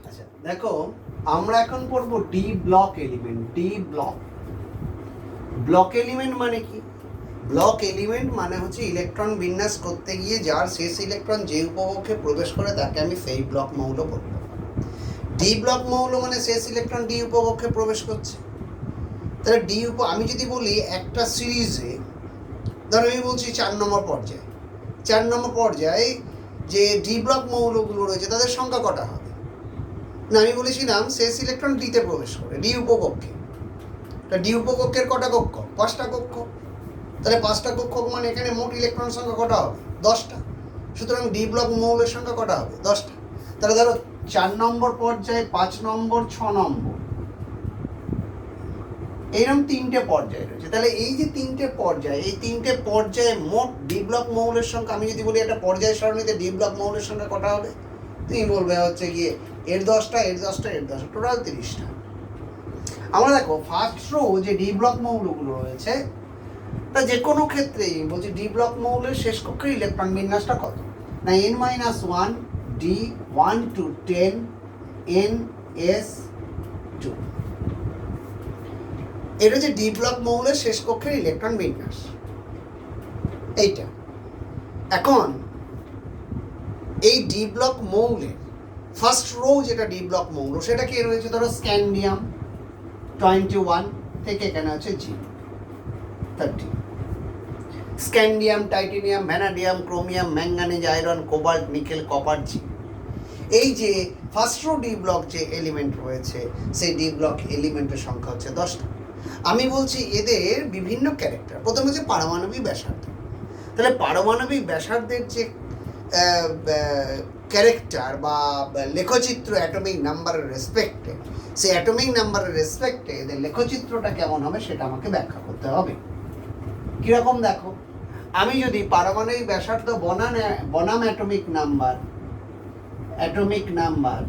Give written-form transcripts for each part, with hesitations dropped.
আচ্ছা দেখো, আমরা এখন পড়বো D block element. D block, block element মানে কি? ব্লক এলিমেন্ট মানে হচ্ছে ইলেকট্রন বিন্যাস করতে গিয়ে যার শেষ ইলেকট্রন যে উপকক্ষে প্রবেশ করে তাকে আমি সেই ব্লক মৌল বলবো। ডি ব্লক মৌল মানে শেষ ইলেকট্রন ডি উপকক্ষে প্রবেশ করছে। তাহলে আমি যদি বলি একটা সিরিজে, ধরো আমি বলছি 4 নম্বর পর্যায়ে, 4 নম্বর পর্যায়ে যে ডি ব্লক মৌলগুলো রয়েছে তাদের সংখ্যা কটা হবে? না, আমি বলেছিলাম শেষ ইলেকট্রন ডিতে প্রবেশ করে ডি উপকক্ষে। তা ডি উপকক্ষের কটা কক্ষ? 5টা কক্ষ। তাহলে 5টা কক্ষ মানে এখানে মোট ইলেকট্রন সংখ্যা কটা হবে? 10টা। সুতরাং ডি ব্লক মৌলের সংখ্যা কটা হবে? 10টা। তাহলে ধরো 4 নম্বর পর্যায়ে, 5 নম্বর, 6 নম্বর, এইরকম 3টে পর্যায়ে রয়েছে। তাহলে এই যে 3টে পর্যায়ে, এই 3টে পর্যায়ে মোট ডি ব্লক মৌলের সংখ্যা, আমি যদি বলি একটা পর্যায় সারণীতে ডি ব্লক মৌলের সংখ্যা কটা হবে, তুমি বলবে হচ্ছে গিয়ে এর 10টা, এর 10টা, এর 10টা, টোটাল 30টা। আমরা দেখো ফার্স্ট রো যে ডি ব্লক মৌলগুলো রয়েছে, তা যে কোনো ক্ষেত্রেই বলছি ডি ব্লক মৌলের শেষ কক্ষের ইলেকট্রন বিন্যাসটা কত? না n-1 d 1 to 10 ns2। এটা হচ্ছে ডি ব্লক মৌলের শেষ কক্ষের ইলেকট্রন বিন্যাস, এইটা। এখন এই ডি ব্লক মৌলের ফার্স্ট রো যেটা ডি ব্লক মৌল, সেটা কি রয়েছে? ধরো স্ক্যান্ডিয়াম 21 থেকে এখানে আছে জি 30। Scandium, titanium, vanadium, chromium, manganese, iron, cobalt, nickel, copper, জি। এই যে ফার্স্ট রো ডি ব্লক যে এলিমেন্ট রয়েছে, সেই ডি ব্লক এলিমেন্টের সংখ্যা হচ্ছে 10টা। আমি বলছি এদের বিভিন্ন ক্যারেক্টার। প্রথমে হচ্ছে পারমাণবিক ব্যাসার্ধ। তাহলে পারমাণবিক ব্যাসার্ধের যে ক্যারেক্টার বা লেখচিত্র অ্যাটমিক নাম্বারের রেসপেক্টে, সেই অ্যাটমিক নাম্বারের রেসপেক্টে এদের লেখচিত্রটা কেমন হবে সেটা আমাকে ব্যাখ্যা করতে হবে। কীরকম দেখো, আমি যদি পারমাণবিক ব্যাসার্ধ বনাম অ্যাটমিক নাম্বার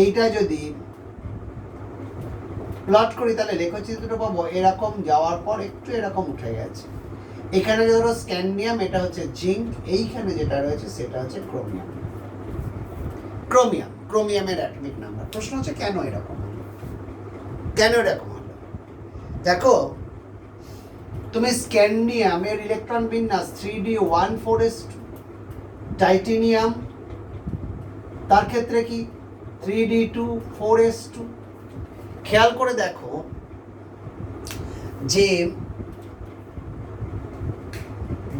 এইটা যদি প্লট করি, তাহলে লেখচিত্রটা পাবো এরকম, যাওয়ার পর একটু এরকম উঠে গেছে। এখানে ধরো স্ক্যান্ডিয়াম, এটা হচ্ছে জিঙ্ক, এইখানে যেটা রয়েছে সেটা হচ্ছে ক্রোমিয়ামের অ্যাটমিক নাম্বার। প্রশ্ন হচ্ছে কেন এরকম হলো? দেখো, তুমি স্ক্যান্ডিয়ামের ইলেকট্রন বিন্যাস 3d14s2, টাইটেনিয়াম তার ক্ষেত্রে কি 3d24s2। খেয়াল করে দেখো যে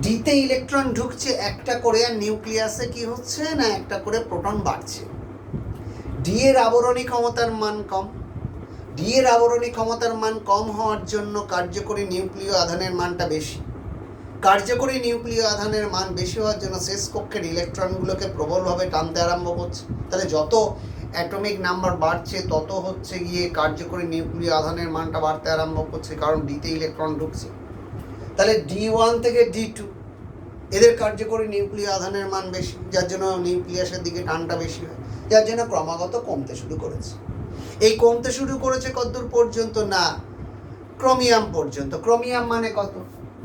ডিতে ইলেকট্রন ঢুকছে একটা করে, আর নিউক্লিয়াসে কি হচ্ছে না একটা করে প্রোটন বাড়ছে। ডি এর আবরণী ক্ষমতার মান কম। ডি এর আবরণী ক্ষমতার মান কম হওয়ার জন্য কার্যকরী নিউক্লিয় আধানের মানটা বেশি। কার্যকরী নিউক্লিয় আধানের মান বেশি হওয়ার জন্য শেষ কক্ষের ইলেকট্রনগুলোকে প্রবলভাবে টানতে আরম্ভ করছে। তাহলে যত অ্যাটমিক নাম্বার বাড়ছে তত হচ্ছে গিয়ে কার্যকরী নিউক্লিয় আধানের মানটা বাড়তে আরম্ভ করছে, কারণ ডিতে ইলেকট্রন ঢুকছে। তাহলে D1 থেকে D2 এদের কার্যকরী নিউক্লিয় আধানের মান বেশি, যার জন্য নিউক্লিয়াসের দিকে টানটা বেশি হয়, যার জন্য ক্রমাগত কমতে শুরু করেছে। এই কমতে শুরু করেছে কতদূর পর্যন্ত? না ক্রোমিয়াম পর্যন্ত। ক্রোমিয়াম মানে কত?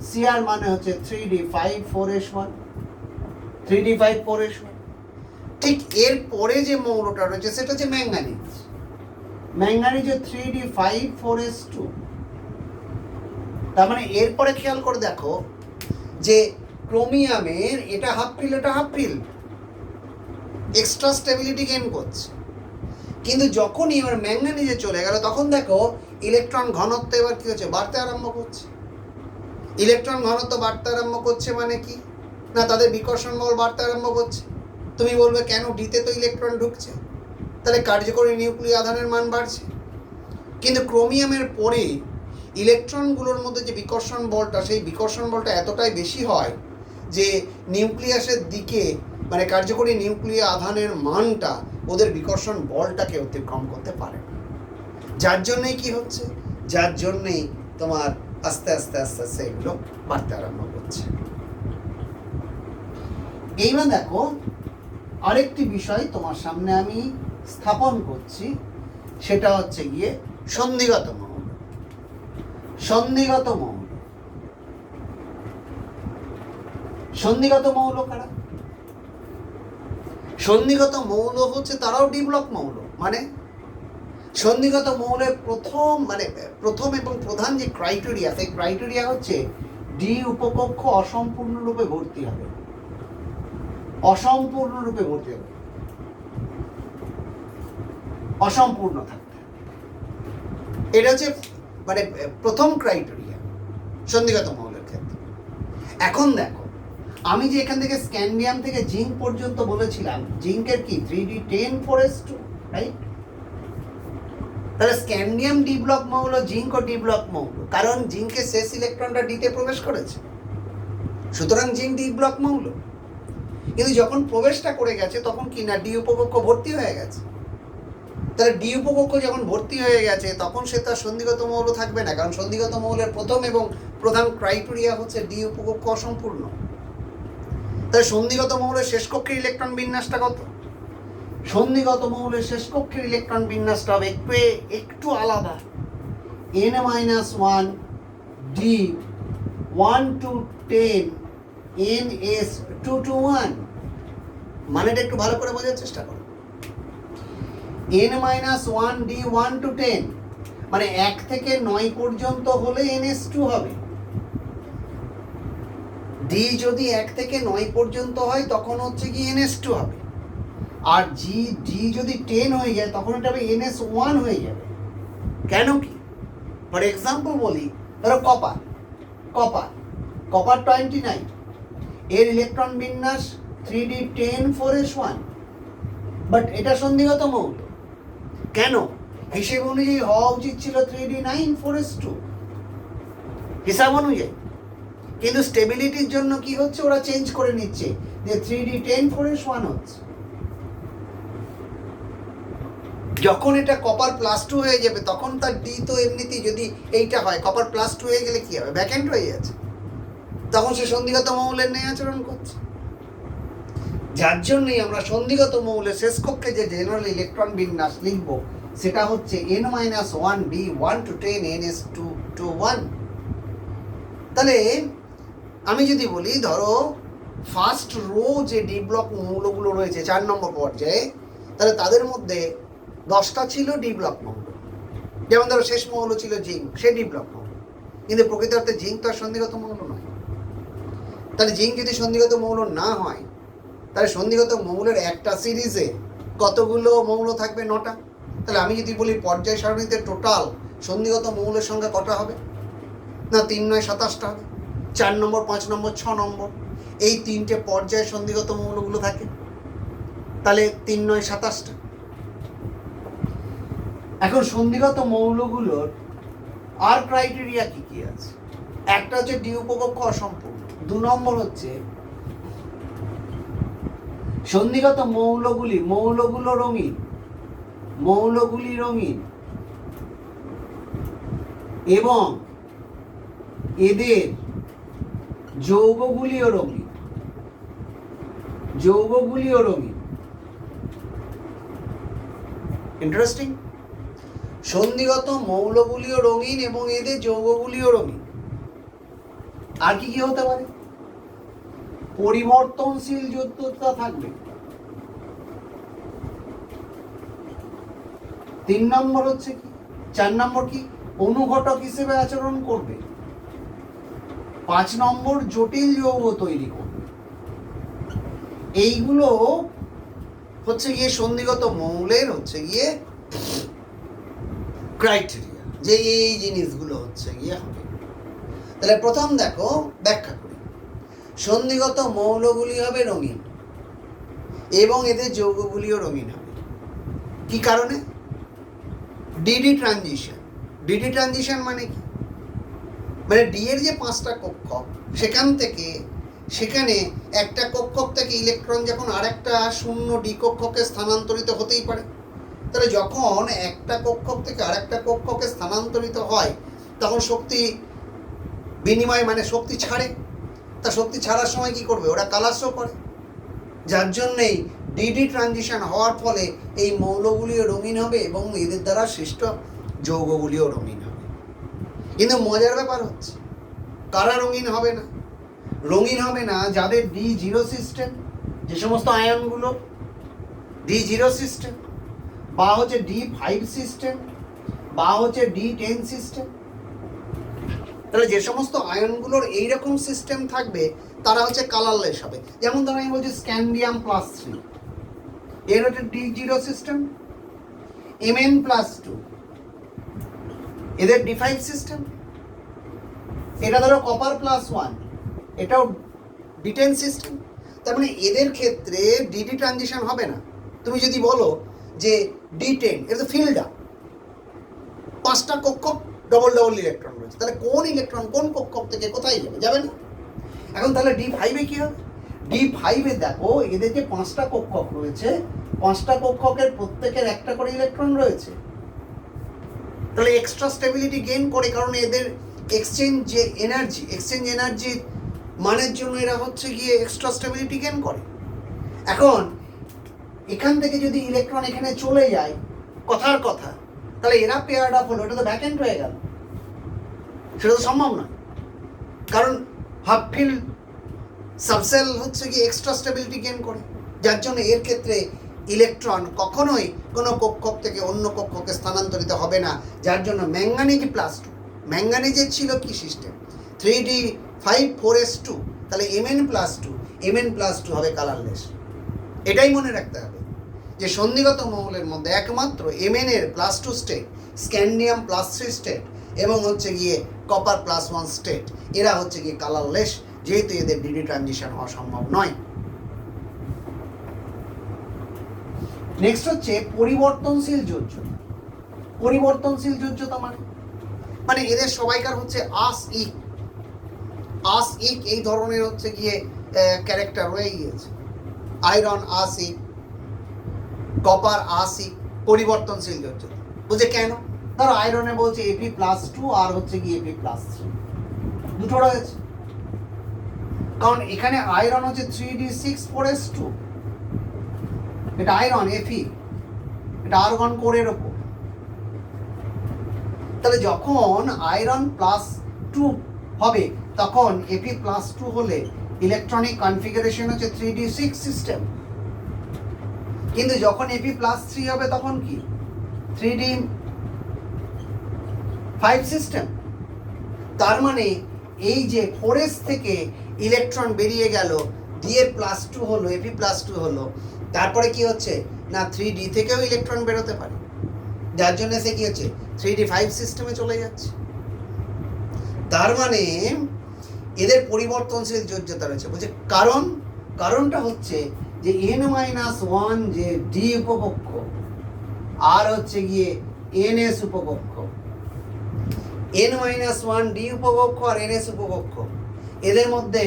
Cr মানে হচ্ছে 3d54s1, 3d54s1। ঠিক এর পরে যে মৌলটা রয়েছে সেটা হচ্ছে ম্যাঙ্গানিজের 3d54s2। তার মানে এরপরে খেয়াল করে দেখো যে ক্রোমিয়ামের এটা half fill, extra stability gain করছে। কিন্তু যখনই এবার ম্যাঙ্গানিজে চলে গেল, তখন দেখো ইলেকট্রন ঘনত্ব এবার কি হচ্ছে? বাড়তে আরম্ভ করছে। ইলেকট্রন ঘনত্ব বাড়তে আরম্ভ করছে মানে কি? না তাদের বিকর্ষণ বল বাড়তে আরম্ভ করছে। তুমি বলবে কেন? ডিতে তো ইলেকট্রন ঢুকছে, তাহলে কার্যকরী নিউক্লিয় আধানের মান বাড়ছে। কিন্তু ক্রোমিয়ামের পরে ইলেকট্রনগুলোর মধ্যে যে বিকর্ষণ বলটা, সেই বিকর্ষণ বলটা এতটাই বেশি হয় যে নিউক্লিয়াসের দিকে মানে কার্যকরী নিউক্লিয় আধানের মানটা ওদের বিকর্ষণ বলটাকে অতিক্রম করতে পারে না। যার জন্যই কি হচ্ছে? যার জন্যই তোমার আস্তে আস্তে এগুলো বাড়তে আরম্ভ করছে। এইবার দেখো আরেকটি বিষয় তোমার সামনে আমি স্থাপন করছি, সেটা হচ্ছে গিয়ে সন্ধিগত মৌল। সন্ধিগত মৌল কারা? সন্ধিগত মৌল হচ্ছে তারাও ডি ব্লক মৌল। মানে সন্ধিগত মৌলের প্রথম এবং প্রধান যে ক্রাইটেরিয়া, সেই ক্রাইটেরিয়া হচ্ছে ডি উপকক্ষ অসম্পূর্ণরূপে ভর্তি হবে, অসম্পূর্ণরূপে ভর্তি হবে, অসম্পূর্ণ থাকতে হবে। এটা হচ্ছে প্রথম ক্রাইটেরিয়া সন্ধিগত মৌলের ক্ষেত্রে। এখন দেখো, আমি যে এখান থেকে স্ক্যান্ডিয়াম থেকে জিঙ্ক পর্যন্ত বলেছিলাম, জিঙ্কের কি 3d10 রাইট? তাহলে স্ক্যান্ডিয়াম ডি ব্লক মৌল, জিঙ্ক ও ডি ব্লক মৌল, কারণ জিঙ্কের শেষ ইলেকট্রনটা ডিতে প্রবেশ করেছে, সুতরাং জিঙ্ক ডি ব্লক মৌল। কিন্তু যখন প্রবেশটা করে গেছে তখন কি না, ডি উপকক্ষ ভর্তি হয়ে গেছে। তাহলে ডি উপকক্ষ যখন ভর্তি হয়ে গেছে তখন সে তার সন্ধিগত মৌল থাকবে না, কারণ সন্ধিগত মৌলের প্রথম এবং প্রধান ক্রাইটেরিয়া হচ্ছে ডি উপকক্ষ অসম্পূর্ণ। তাহলে সন্ধিগত মৌলের শেষ কক্ষের ইলেকট্রন বিন্যাসটা কত? সন্ধিগত মৌলের শেষ কক্ষের ইলেকট্রন বিন্যাসটা হবে একটু আলাদা, n-1 d 1 to 10 ns 2 to 1। মানেটা একটু ভালো করে বোঝার চেষ্টা করো। n-1 d 1 to 10 মানে 1 থেকে 9 পর্যন্ত হলে ns2 হবে। d যদি 1 থেকে 9 পর্যন্ত হয় তখন হচ্ছে কি ns2 হবে। আর d যদি 10 হয়ে যায় তখন এটা হবে ns1 হয়ে যাবে। কেন কি? ফর এক্সাম্পল বলি, ধরো কপার 29, এর ইলেকট্রন বিন্যাস 3d10 বাট এটা সন্ধিগত মৌল। কেন? হিসেব অনুযায়ী হওয়া উচিত ছিল 3d9 হিসাব অনুযায়ী, কিন্তু স্টেবিলিটির জন্য কি হচ্ছে, ওরা চেঞ্জ করে নিচ্ছে যে 3d10 হচ্ছে। যখন এটা কপার +2 হয়ে যাবে তখন তার ডি তো এমনিতেই, যদি এইটা হয় কপার +2 হয়ে গেলে কি হবে, ভ্যাকেন্ট হয়ে যাচ্ছে, তখন সে সন্ধিগত মৌলের ন্যায় আচরণ করছে। যার জন্যই আমরা সন্ধিগত মৌলের শেষ কক্ষে যে জেনারেল ইলেকট্রন বিন্যাস লিখব সেটা হচ্ছে n-1 d 1 to 10 ns2 to 1। তাহলে আমি যদি বলি, ধরো ফার্স্ট রো যে ডি ব্লক মৌলগুলো রয়েছে 4 নম্বর পর্যায়ে, তাহলে তাদের মধ্যে 10টা ছিল ডি ব্লক মৌল। যেমন ধরো শেষ মৌল ছিল জিঙ্ক, সে ডি ব্লক মৌল, কিন্তু প্রকৃত অর্থে জিঙ্ক তো আর সন্ধিগত মৌল নয়। তাহলে জিঙ্ক যদি সন্ধিগত মৌল না হয়, তাহলে সন্ধিগত মৌলের একটা সিরিজে কতগুলো মৌল থাকবে? 9টা। তাহলে আমি যদি বলি পর্যায় সারণীতে টোটাল সন্ধিগত মৌলের সংখ্যা কটা হবে? না, 3 9 27টা হবে। 4 নম্বর, 5 নম্বর, 6 নম্বর, এই 3টে পর্যায়ে সন্ধিগত মৌলগুলো থাকে, তাহলে 3 9 27টা। এখন সন্ধিগত মৌলগুলোর আর ক্রাইটেরিয়া কি কি আছে? একটা হচ্ছে ডি উপকক্ষ অসম্পূর্ণ, 2 নম্বর হচ্ছে সন্ধিগত মৌলগুলো রঙিন এবং এদের যৌগগুলিও রঙিন। ইন্টারেস্টিং। সন্ধিগত মৌলগুলিও রঙিন এবং এদের যৌগগুলিও রঙিন। আর কি কি হতে পারে? পরিবর্তনশীল যৌগতা থাকবে। 3 নম্বর হচ্ছে কি, 4 নম্বর কি, অনুঘটক হিসেবে আচরণ করবে। 5 নম্বর জটিল যৌগ তৈরি করবে। এইগুলো হচ্ছে গিয়ে সন্ধিগত মৌলের হচ্ছে গিয়ে ক্রাইটেরিয়া, যে এই জিনিসগুলো হচ্ছে গিয়ে হবে। তাহলে প্রথম দেখো, ব্যাখ্যা করি। সন্ধিগত মৌলগুলি হবে রঙিন এবং এদের যৌগগুলিও রঙিন হবে। কি কারণে? ডিডি ট্রানজিশন মানে কি? মানে ডি এর যে 5টা কক্ষক, সেখানে একটা কক্ষক থেকে ইলেকট্রন যখন আরেকটা শূন্য ডি কক্ষকে স্থানান্তরিত হতেই পারে। তাহলে যখন একটা কক্ষক থেকে আরেকটা কক্ষকে স্থানান্তরিত হয় তখন শক্তি বিনিময় মানে শক্তি ছাড়ে। তা শক্তি ছাড়ার সময় কি করবে? ওরা কালার শো করে। যার জন্যেই ডিডি ট্রানজিশন হওয়ার ফলে এই মৌলগুলিও রঙিন হবে এবং এদের দ্বারা সৃষ্ট যৌগগুলিও রঙিন হবে। কিন্তু মজার ব্যাপার হচ্ছে, কারা রঙিন হবে না? রঙিন হবে না যাদের D0 সিস্টেম, যে সমস্ত আয়নগুলো D0 সিস্টেম, বা হচ্ছে D5 সিস্টেম, বা হচ্ছে D10 সিস্টেম। তাহলে যে সমস্ত আয়নগুলোর এইরকম সিস্টেম থাকবে তারা হচ্ছে কালারলেস হবে। যেমন ধরো আমি বলছি স্ক্যান্ডিয়াম প্লাস 3, এর হচ্ছে D0 সিস্টেম, Mn+2 এদের D5 সিস্টেম। এটা ধরো কপার +1, এটাও D10 সিস্টেম। তার মানে এদের ক্ষেত্রে DD ট্রানজিশন হবে না। তুমি যদি বলো যে D10, এটা তো ফিল্ড আপ, 5টা কক্ষক ডবল ডবল ইলেকট্রন রয়েছে, তাহলে কোন ইলেকট্রন কোন কক্ষক থেকে কোথায় যাবে? যাবে না। এখন তাহলে D5-এ কি হবে? D5-এ দেখো এদের যে 5টা কক্ষক রয়েছে, 5টা কক্ষকের প্রত্যেকের একটা করে ইলেকট্রন রয়েছে। তাহলে এক্সট্রা স্টেবিলিটি গেইন করে, কারণ এদের এক্সচেঞ্জ এনার্জির মানের জন্য এরা হচ্ছে গিয়ে এক্সট্রা স্টেবিলিটি গেইন করে। এখন এখান থেকে যদি ইলেকট্রন এখানে চলে যায়, কথার কথা, তাহলে এরা পেয়ার্ড আপ হলো, এটা তো ভ্যাকেন্ট হয়ে গেল, সেটা তো সম্ভব নয়। কারণ হাফ ফিল্ড সাবসেল হচ্ছে কি এক্সট্রা স্টেবিলিটি গেইন করে, যার জন্য এর ক্ষেত্রে ইলেকট্রন কখনোই কোনো কক্ষক থেকে অন্য কক্ষকে স্থানান্তরিত হবে না। যার জন্য ম্যাঙ্গানিজ+2, ম্যাঙ্গানিজের ছিল কি সিস্টেম 3D5 4s2, তাহলে Mn+2 হবে কালারলেস। এটাই মনে রাখতে হবে যে সন্ধিগত মৌলের মধ্যে একমাত্র Mn এর +2 স্টেট, স্ক্যান্ডিয়াম +3 স্টেট এবং হচ্ছে গিয়ে কপার +1 স্টেট, এরা হচ্ছে গিয়ে কালারলেস, যেহেতু এদের ডিডি ট্রানজিশন হওয়া সম্ভব নয়। নেক্সট হচ্ছে পরিবর্তনশীল যোজ্যতা। পরিবর্তনশীল যোজ্যতা মানে এদের সবাইকার হচ্ছে আসিক এই ধরনের হচ্ছে গিয়ে ক্যারেক্টার হয়ে গিয়েছে। আয়রন আসিক, কপার আসিক, পরিবর্তনশীল যোজ্যতা। বলছে কেন? ধরো আয়রনে বলছে Fe+2 আর হচ্ছে গিয়ে Fe+3, দুটো রয়েছে। কারণ এখানে আয়রন হচ্ছে 3D6 4s2, এটা আয়রন Fe, এটা আর্গন কোরের ওপর। তাহলে যখন আয়রন +2 হবে তখন Fe+2 হলে ইলেকট্রনিক কনফিগারেশন হচ্ছে 3D6 সিস্টেম। কিন্তু যখন Fe+3 হবে তখন কি 3D5 সিস্টেম। তার মানে এই যে 4s থেকে ইলেকট্রন বেরিয়ে গেল, Da+2 হলো, Fe+2 হলো, তারপরে কি হচ্ছে না 3D থেকেও ইলেকট্রন বেরোতে পারে, যার জন্য সে কি হচ্ছে 3D5 সিস্টেমে চলে যাচ্ছে। তার মানে এদের পরিবর্তনশীল যোজ্যতা রয়েছে। বলছে কারণটা হচ্ছে যে n-1 যে D উপকক্ষ আর হচ্ছে গিয়ে ns উপকক্ষ, n-1 D উপকক্ষ আর ns উপকক্ষ, এদের মধ্যে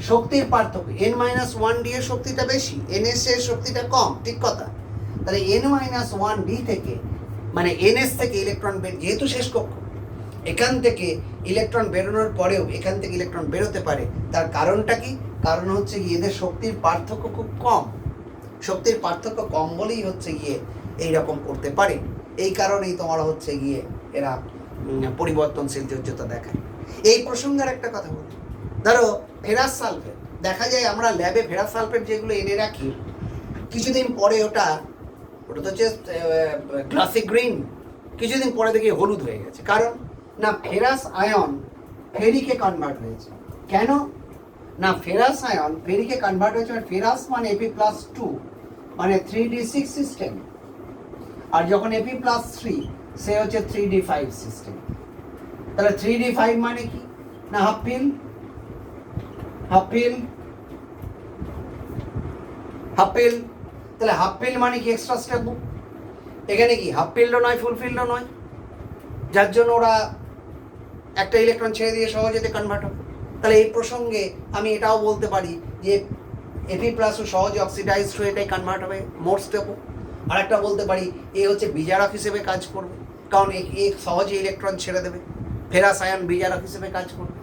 শক্তির পার্থক্য, n-1 D এর শক্তিটা বেশি, ns এর শক্তিটা কম, ঠিক কথা। তাহলে n-1 D থেকে মানে ns থেকে ইলেকট্রন যেহেতু শেষ কক্ষ, এখান থেকে ইলেকট্রন বেরোনোর পরেও এখান থেকে ইলেকট্রন বেরোতে পারে। তার কারণটা কি? কারণ হচ্ছে গিয়ে এদের শক্তির পার্থক্য খুব কম। শক্তির পার্থক্য কম বলেই হচ্ছে গিয়ে এইরকম করতে পারে। এই কারণেই তোমার হচ্ছে গিয়ে এরা পরিবর্তনশীল যোজ্যতা দেখায়। এই প্রসঙ্গের একটা কথা বলি, ধরো ফেরাস সালফেট, দেখা যায় আমরা ল্যাবে ফেরাস সালফেট যেগুলো এনে রাখি, কিছুদিন পরে ওটা তো হচ্ছে গ্লাসি গ্রিন, কিছুদিন পরে দেখি হলুদ হয়ে গেছে। কারণ না ফেরাস আয়ন ফেরিকে কনভার্ট হয়েছে। কেন না ফেরাস আয়ন ফেরিকে কনভার্ট হয়েছে, ফেরাস মানে Fe+2 মানে 3D6 সিস্টেম, আর যখন Fe+3 সে হচ্ছে 3D5 সিস্টেম। তাহলে 3D5 মানে কি না হাফ পিল, তাহলে হাফ পিল মানে কি এক্সট্রা স্টেবল। এখানে কি হাফ ফিল্ডও নয় ফুল ফিল্ডও নয়, যার জন্য ওরা একটা ইলেকট্রন ছেড়ে দিয়ে সহজেতে কনভার্ট হবে। তাহলে এই প্রসঙ্গে আমি এটাও বলতে পারি যে Fe+ও সহজে অক্সিডাইজড হয়ে এটাই কনভার্ট হবে, মোর স্টেবল। আর একটা বলতে পারি এ হচ্ছে বিজারক হিসেবে কাজ করবে, কারণ এ সহজে ইলেকট্রন ছেড়ে দেবে, ফেরাস আয়ন বিজারক হিসেবে কাজ করবে।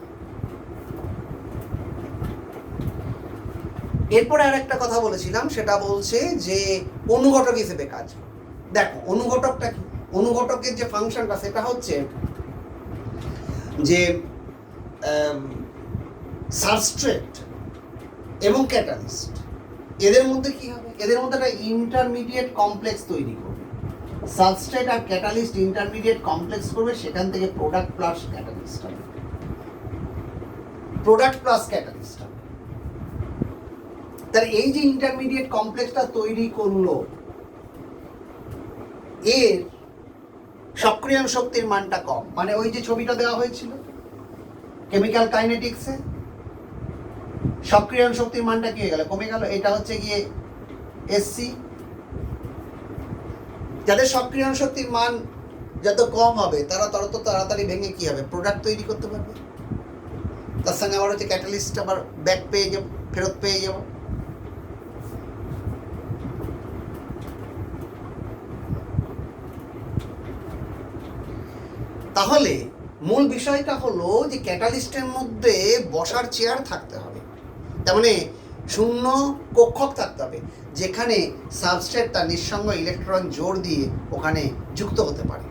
এরপরে আর একটা কথা বলেছিলাম, সেটা বলছে যে অনুঘটক হিসেবে কাজ করবে। দেখো অনুঘটকটা কি, অনুঘটকের যে ফাংশনটা সেটা হচ্ছে যে সাবস্ট্রেট এবং ক্যাটালিস্ট এদের মধ্যে কি হবে? এদের মধ্যে একটা ইন্টারমিডিয়েট কমপ্লেক্স তৈরি করবে। সাবস্ট্রেট আর ক্যাটালিস্ট ইন্টারমিডিয়েট কমপ্লেক্স করবে, সেখান থেকে প্রোডাক্ট প্লাস ক্যাটালিস্ট হবে। প্রোডাক্ট প্লাস ক্যাটালিস্ট হবে। তাহলে এই যে ইন্টারমিডিয়েট কমপ্লেক্সটা তৈরি করলো, এর সক্রিয়ণ শক্তির মানটা কম। মানে ওই যে ছবিটা দেওয়া হয়েছিল কেমিক্যাল কাইনেটিক্সে, সক্রিয়ণ শক্তির মানটা কি হয়ে গেল? কমে গেল। এটা হচ্ছে গিয়ে এসসি। যাদের সক্রিয়ণ শক্তির মান যত কম হবে তারা তত তাড়াতাড়ি ভেঙে কি হবে? প্রোডাক্ট তৈরি করতে পারবে। তার সঙ্গে আবার হচ্ছে ক্যাটালিস্ট আবার ব্যাক পেয়ে যাব, ফেরত পেয়ে যাব। তাহলে মূল বিষয়টা হলো যে ক্যাটালিস্টের মধ্যে বসার চেয়ার থাকতে হবে, তার মানে শূন্য কক্ষক থাকতে হবে, যেখানে সাবস্ট্রেট তার নিঃসঙ্গ ইলেকট্রন জোর দিয়ে ওখানে যুক্ত হতে পারে।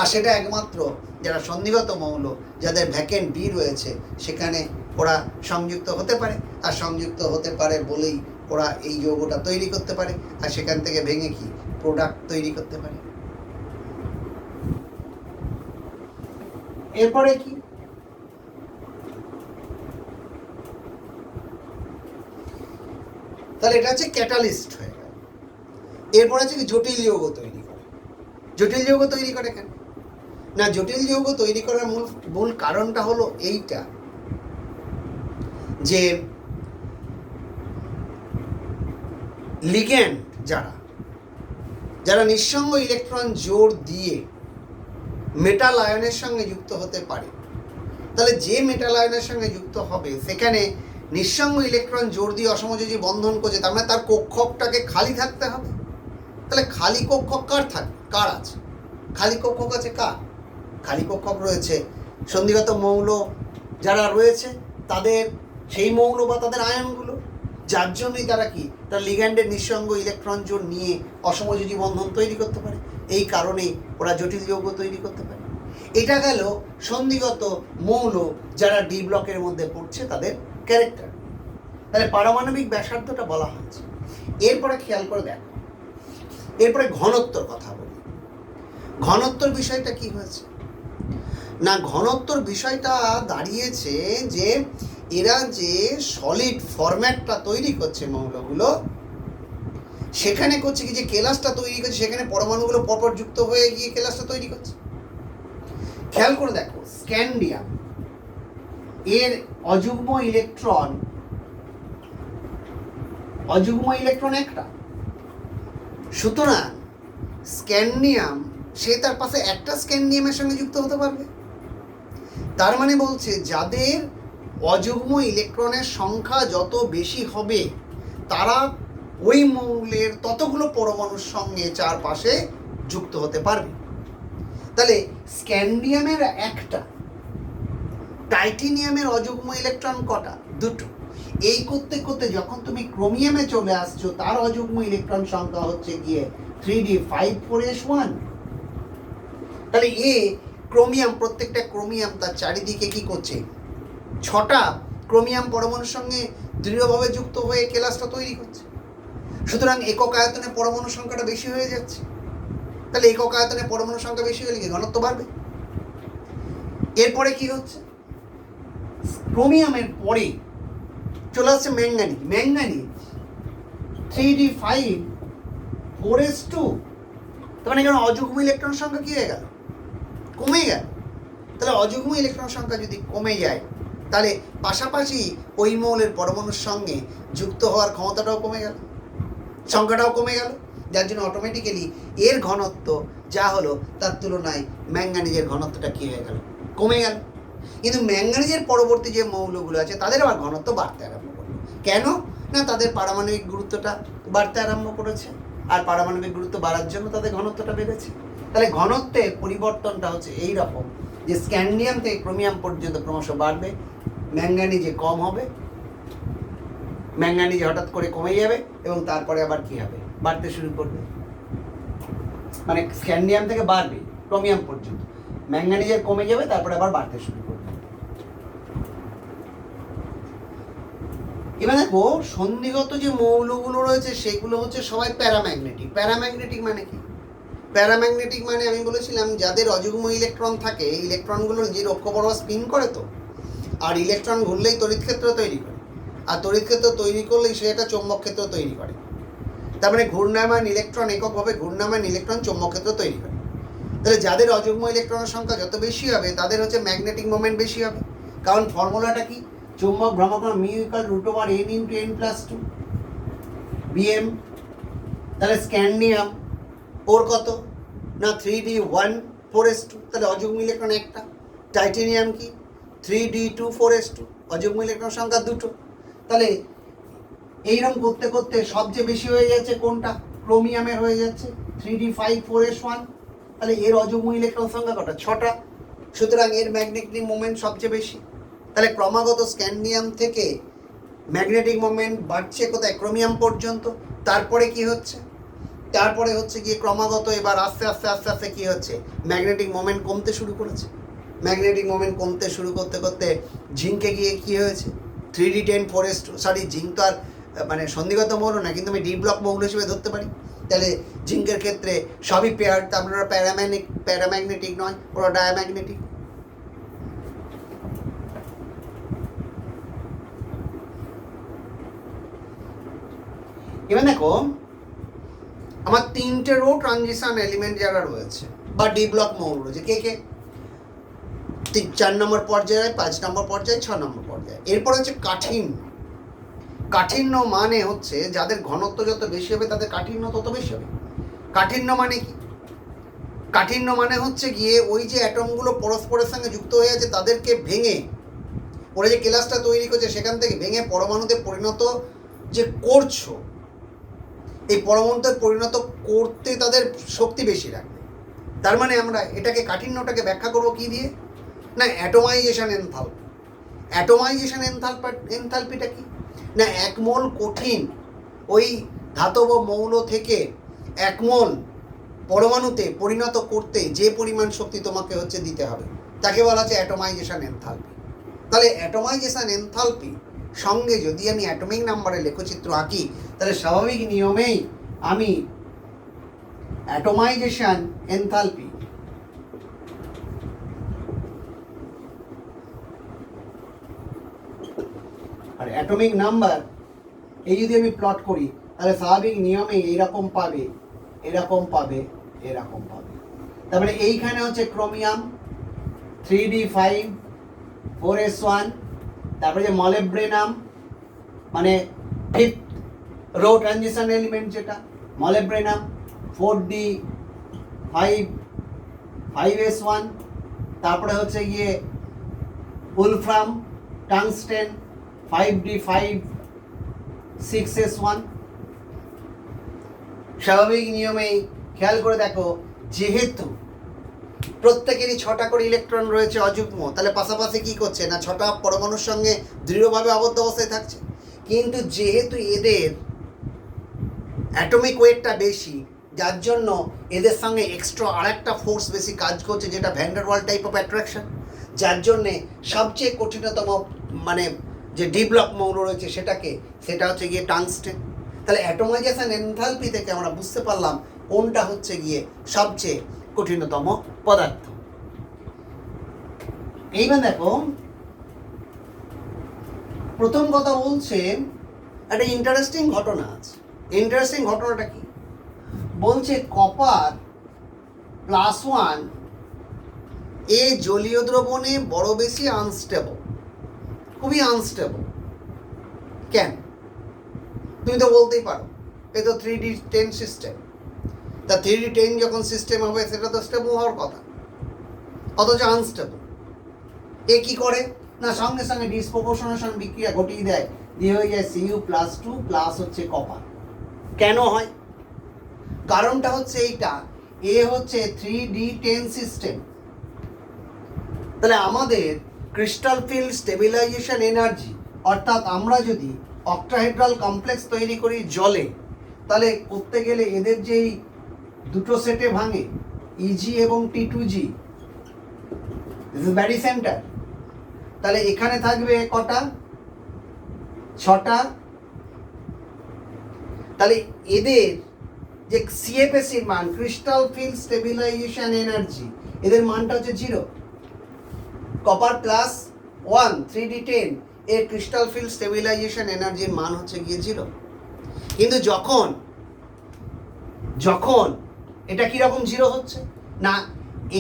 আর সেটা একমাত্র যারা সন্ধিগত মৌল, যাদের ভ্যাকেন্ট বি রয়েছে, সেখানে ওরা সংযুক্ত হতে পারে। আর সংযুক্ত হতে পারে বলেই ওরা এই যৌগটা তৈরি করতে পারে, আর সেখান থেকে ভেঙে কি প্রোডাক্ট তৈরি করতে পারে। এরপরে কি? তাহলে এটা হচ্ছে ক্যাটালিস্ট হয়ে গেল। এরপর আছে কি? জটিল যৌগ তৈরি করে। জটিল যৌগ তৈরি করে কেন? না, জটিল যৌগ তৈরি করার মূল কারণটা হলো এইটা, যে লিগ্যান্ড যারা নিঃসঙ্গ ইলেকট্রন জোর দিয়ে মেটাল আয়নের সঙ্গে যুক্ত হতে পারে, তাহলে যে মেটাল আয়নের সঙ্গে যুক্ত হবে সেখানে নিঃসঙ্গ ইলেকট্রন জোর দিয়ে অসমযোজী বন্ধন করছে, তার মানে তার কক্ষকটাকে খালি থাকতে হবে। তাহলে খালি কক্ষক কার আছে? খালি কক্ষক আছে কার? খালি কক্ষক রয়েছে সন্ধিগত মৌল যারা রয়েছে তাদের, সেই মৌল বা তাদের আয়নগুলো, যার জন্যই তারা কি তার লিগ্যান্ডের নিঃসঙ্গ ইলেকট্রন জোর নিয়ে অসমযোজী বন্ধন তৈরি করতে পারে। এই কারণেই ওরা জটিল যৌগ তৈরি করতে পারে। এটা গেল সন্ধিগত মৌল যারা ডি ব্লকের মধ্যে পড়ছে তাদের ক্যারেক্টার। তাহলে পারমাণবিক ব্যাসার্ধটা বলা হয়েছে। এরপরে খেয়াল করে দেখো, এরপরে ঘনত্বর কথা বলি। ঘনত্বর বিষয়টা কি হয়েছে? না, ঘনত্বর বিষয়টা দাঁড়িয়েছে যে এরা যে সলিড ফরম্যাটটা তৈরি করছে মৌলগুলো, সেখানে করছে কি যে কেলাসটা তৈরি করছে, সেখানে পরমাণুগুলো পরপর যুক্ত হয়ে গিয়ে কেলাসটা তৈরি করছে। খেয়াল করে দেখো, স্ক্যান্ডিয়াম এর অযুগ্ম ইলেকট্রন একটা। সুতরাং স্ক্যান্ডিয়াম সে তার পাশে একটা স্ক্যান্ডিয়ামের সঙ্গে যুক্ত হতে পারবে। তার মানে বলছে যাদের অযুগ্ম ইলেকট্রনের সংখ্যা যত বেশি হবে তারা ওই মৌলের ততগুলো পরমাণুর সঙ্গে চারপাশে যুক্ত হতে পারবে। তাহলে স্ক্যান্ডিয়ামের একটা, টাইটেনিয়ামের অযুগ্ম ইলেকট্রন কটা? দুটো। এই করতে করতে যখন তুমি ক্রোমিয়ামে চলে আসছো, তার অযুগ্ম ইলেকট্রন সংখ্যা হচ্ছে গিয়ে 3d54s1। তাহলে ক্রোমিয়াম, প্রত্যেকটা ক্রোমিয়াম তার চারিদিকে কি করছে? 6টা ক্রোমিয়াম পরমাণুর সঙ্গে দৃঢ়ভাবে যুক্ত হয়ে কেলাসটা তৈরি করছে। সুতরাং একক আয়তনে পরমাণু সংখ্যাটা বেশি হয়ে যাচ্ছে। তাহলে একক আয়তনে পরমাণু সংখ্যা বেশি হলে কি ঘনত্ব বাড়বে। এরপরে কি হচ্ছে? ক্রোমিয়ামের পরে চলে আসছে ম্যাঙ্গানিজ 3d54s2। তার মানে এখানে অযুগ্ম ইলেকট্রন সংখ্যা কি হয়ে গেল? কমে গেল। তাহলে অযুগ্ম ইলেকট্রন সংখ্যা যদি কমে যায়, তাহলে পাশাপাশি ওই মৌলের পরমাণুর সঙ্গে যুক্ত হওয়ার ক্ষমতাটাও কমে গেল, সংখ্যাটাও কমে গেল, যার জন্য অটোমেটিক্যালি এর ঘনত্ব যা হলো তার তুলনায় ম্যাঙ্গানিজের ঘনত্বটা কী হয়ে গেল? কমে গেল। কিন্তু ম্যাঙ্গানিজের পরবর্তী যে মৌলগুলো আছে তাদের আবার ঘনত্ব বাড়তে আরম্ভ করলো। কেন? না, তাদের পারমাণবিক গুরুত্বটা বাড়তে আরম্ভ করেছে, আর পারমাণবিক গুরুত্ব বাড়ার জন্য তাদের ঘনত্বটা বেড়েছে। তাহলে ঘনত্বের পরিবর্তনটা হচ্ছে এই রকম, যে স্ক্যান্ডিয়াম থেকে ক্রোমিয়াম পর্যন্ত ক্রমশ বাড়বে, ম্যাঙ্গানিজে কম হবে, ম্যাঙ্গানিজে হঠাৎ করে কমে যাবে এবং তারপরে আবার কি হবে? বাড়তে শুরু করবে। মানে স্ক্যান্ডিয়াম থেকে বাড়বে ক্রোমিয়াম পর্যন্ত, ম্যাঙ্গানিজের কমে যাবে, তারপরে আবার বাড়তে শুরু করবে। এবার দেখো সন্ধিগত যে মৌলগুলো রয়েছে সেগুলো হচ্ছে সবাই প্যারাম্যাগনেটিক। প্যারাম্যাগনেটিক মানে কি? প্যারাম্যাগনেটিক মানে আমি বলেছিলাম যাদের অযুগ্ম ইলেকট্রন থাকে, ইলেকট্রনগুলো নিজের অক্ষ বরাবর স্পিন করে তো, আর ইলেকট্রন ঘুরলেই তড়িৎ ক্ষেত্র তৈরি করে, আর তড়িৎ ক্ষেত্র তৈরি করলেই সে একটা চৌম্বক ক্ষেত্র তৈরি করে। তার মানে ঘূর্ণায়মান ইলেকট্রন এককভাবে ঘূর্ণায়মান ইলেকট্রন চৌম্বক ক্ষেত্র তৈরি করে। তাহলে যাদের অযুগ্ম ইলেকট্রনের সংখ্যা যত বেশি হবে তাদের হচ্ছে ম্যাগনেটিক মোমেন্ট বেশি হবে। কারণ ফর্মুলাটা কি? চৌম্বক ভ্রামকণ mu equal √n × n+2 bm। তাহলে স্ক্যান্ডিয়াম ওর কত না 3d1 4s2, তাহলে অযুগ্ম ইলেকট্রন একটা। টাইটেনিয়াম কি 3d2 4s2, অযুগ্ম ইলেকট্রন সংখ্যা দুটো। তাহলে এইরকম করতে করতে সবচেয়ে বেশি হয়ে যাচ্ছে কোনটা? ক্রোমিয়ামের হয়ে যাচ্ছে 3d5 4s1। তাহলে এর অযুগ্ম ইলেকট্রন সংখ্যা কটা? 6টা। সুতরাং এর ম্যাগনেটিক মোমেন্ট সবচেয়ে বেশি। তাহলে ক্রমাগত স্ক্যান্ডিয়াম থেকে ম্যাগনেটিক মোমেন্ট বাড়ছে কোথায়? ক্রোমিয়াম পর্যন্ত। তারপরে কি হচ্ছে? তারপরে হচ্ছে গিয়ে ক্রমাগত এবার আস্তে আস্তে আস্তে আস্তে কী হচ্ছে? ম্যাগনেটিক মোমেন্ট কমতে শুরু করেছে। ম্যাগনেটিক মোমেন্ট কমতে শুরু করতে করতে জিঙ্কে গিয়ে কী হয়েছে? 3d10 4s2। সরি, জিঙ্ক তো আর মানে সন্ধিগত মৌল না, কিন্তু আমি ডি ব্লক মৌল হিসেবে ধরতে পারি। তাহলে জিঙ্কের ক্ষেত্রে সবই পেয়ার, তারপরে ওরা প্যারাম্যাগনেটিক নয়, ওরা ডায়াম্যাগনেটিক। এবার দেখো আমার 3টে রো ট্রানজিশন এলিমেন্ট যারা রয়েছে বা ডি ব্লক মৌল রয়েছে, কে কে? 4 নম্বর পর্যায়ে, 5 নম্বর পর্যায়ে, 6 নম্বর পর্যায়ে। এরপর হচ্ছে কাঠিন্য। কাঠিন্য মানে হচ্ছে যাদের ঘনত্ব যত বেশি হবে তাদের কাঠিন্য তত বেশি হবে। কাঠিন্য মানে কি? কাঠিন্য মানে হচ্ছে গিয়ে ওই যে অ্যাটমগুলো পরস্পরের সঙ্গে যুক্ত হয়ে আছে তাদেরকে ভেঙে, ওরা যে ক্লাসটা তৈরি করছে সেখান থেকে ভেঙে পরমাণুতে পরিণত যে করছো, এই পরমাণুতে পরিণত করতে তাদের শক্তি বেশি লাগবে। তার মানে আমরা এটাকে কাঠিন্যটাকে ব্যাখ্যা করবো কি দিয়ে? না অ্যাটোমাইজেশন এনথালপি। অ্যাটোমাইজেশন এনথালপিটা কি? না 1 মোল কঠিন ওই ধাতব মৌল থেকে 1 মোল পরমাণুতে পরিণত করতে যে পরিমাণ শক্তি তোমাকে হচ্ছে দিতে হবে তাকে বলা হচ্ছে অ্যাটোমাইজেশন এনথালপি। তাহলে অ্যাটোমাইজেশন এনথালপি সঙ্গে যদি আমি অ্যাটমিক নাম্বারে লেখচিত্র আঁকি তাহলে স্বাভাবিক নিয়মেই আমি অ্যাটোমাইজেশন এনথালপি আর অ্যাটমিক নাম্বার এই যদি আমি প্লট করি তাহলে স্বাভাবিক নিয়মে এরকম পাবে, এরকম পাবে, এরকম পাবে। তারপরে এইখানে হচ্ছে ক্রোমিয়াম 3d5 4s1, তারপরে যে মলেব্রেনাম মানে 5th রো ট্রানজিশন এলিমেন্ট যেটা মলেব্রেনাম 4d5 5s1, তারপরে হচ্ছে গিয়ে উলফ্রাম টাংস্টেন 5d5 6s1। স্বাভাবিক নিয়মেই খেয়াল করে দেখো যেহেতু প্রত্যেকেরই 6টা করে ইলেকট্রন রয়েছে অযুগ্ম, তাহলে পাশাপাশি কি করছে না 6টা পরমাণুর সঙ্গে দৃঢ়ভাবে আবদ্ধ অবস্থায় থাকছে। কিন্তু যেহেতু এদের অ্যাটমিক ওয়েটটা বেশি, যার জন্য এদের সঙ্গে এক্সট্রা আরেকটা ফোর্স বেশি কাজ করছে যেটা van der wall type of attraction, যার জন্যে সবচেয়ে কঠিনতম মানে যে ডি ব্লক মৌল রয়েছে সেটা হচ্ছে গিয়ে টাংস্টেন। তাহলে অ্যাটোমাইজেশন এনথালপি থেকে আমরা বুঝতে পারলাম কোনটা হচ্ছে গিয়ে সবচেয়ে কঠিনতম পদার্থ। এইবার দেখো প্রথম কথা বলছে একটা ইন্টারেস্টিং ঘটনা আছে। ইন্টারেস্টিং ঘটনাটা কি বলছে? কপার +1 এ জলীয় দ্রবণে বড় বেশি আনস্টেবল, খুবই আনস্টেবল। কেন? তুমি তো বলতেই পারো এ তো 3d10 সিস্টেম, তা 3d10 যখন সিস্টেম হবে সেটা তো স্টেবল হওয়ার কথা, অথচ আনস্টেবল। এ কি করে না সঙ্গে সঙ্গে ডিসপ্রপোর্শনেশন বিক্রিয়া ঘটিয়ে দেয়, দিয়ে হয়ে যায় Cu+2 প্লাস হচ্ছে কপার। কেন হয়? কারণটা হচ্ছে এইটা, এ হচ্ছে 3d10 সিস্টেম। তাহলে আমাদের ক্রিস্টাল ফিল্ড স্টেবিলাইজেশন এনার্জি, অর্থাৎ আমরা যদি অক্টাহেড্রাল কমপ্লেক্স তৈরি করি জলে, তাহলে করতে গেলে এদের যেই দুটো সেটে ভাঙে EG এবং T2G, this is Barry centre. তাহলে এখানে থাকবে কটা 6টা, তাহলে এদের যে সিএফএসির মান ক্রিস্টাল ফিল্ড স্টেবিলাইজেশন এনার্জি, এদের মানটা হচ্ছে 0। কপার প্লাস 1 3d10 এর ক্রিস্টাল ফিল্ড স্টেবিলাইজেশন এনার্জির মান হচ্ছে গিয়ে 0। কিন্তু যখন এটা কিরকম 0 হচ্ছে না,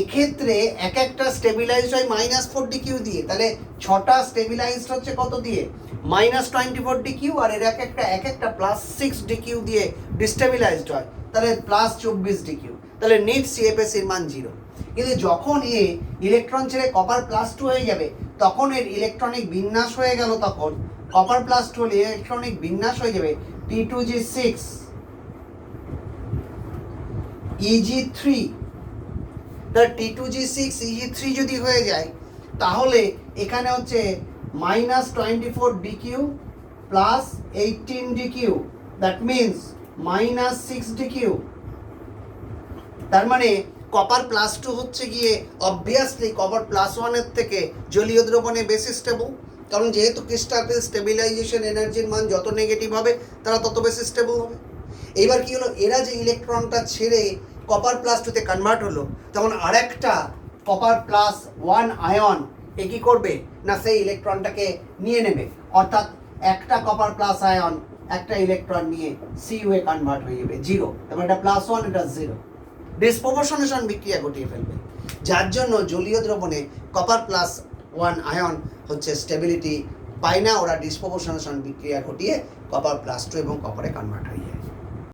এক্ষেত্রে এক একটা স্টেবিলাইজড হয় -4 dq দিয়ে, তাহলে 6টা স্টেবিলাইজড হচ্ছে কত দিয়ে, -24 dq, আর এর এক একটা +6 dq দিয়ে ডিস্টেবিলাইজড হয়, তাহলে +24 dq, তাহলে নেট সিএফএসির মান 0। কিন্তু যখন এ ইলেকট্রন ছেড়ে কপার +2 হয়ে যাবে, তখন এর ইলেকট্রনিক বিন্যাস হয়ে গেল, তখন কপার +2 হলে ইলেকট্রনিক বিন্যাস হয়ে যাবে T2g6 Eg3। তাহলে T2g6 Eg3 যদি হয়ে যায়, তাহলে এখানে হচ্ছে -24 dq plus 18 dq, that means -6 dq। তার মানে কপার +2 হচ্ছে গিয়ে অবভিয়াসলি কপার +1 এর থেকে জলীয় দ্রবণে বেশি স্টেবল, কারণ যেহেতু ক্রিস্টাল স্টেবিলাইজেশন এনার্জির মান যত নেগেটিভ হবে তারা তত বেশি স্টেবল হবে। এইবার কি হলো, এরা যে ইলেকট্রনটা ছেড়ে কপার +2 তে কনভার্ট হলো, তখন আরেকটা কপার +1 আয়ন এ কি করবে না, সেই ইলেকট্রনটাকে নিয়ে নেবে, অর্থাৎ একটা কপার প্লাস আয়ন একটা ইলেকট্রন নিয়ে Cu এ কনভার্ট হয়ে যাবে 0, এবং এটা +1 এটা 0, ডিসপ্রপোর্শনেশন বিক্রিয়া ঘটিয়ে ফেলবে, যার জন্য জলীয় দ্রবণে কপার +1 আয়ন হচ্ছে স্টেবিলিটি পায় না, ওরা ডিসপ্রপোর্শনেশন বিক্রিয়া ঘটিয়ে কপার +2 এবং কপারে কনভার্ট হয়ে যায়।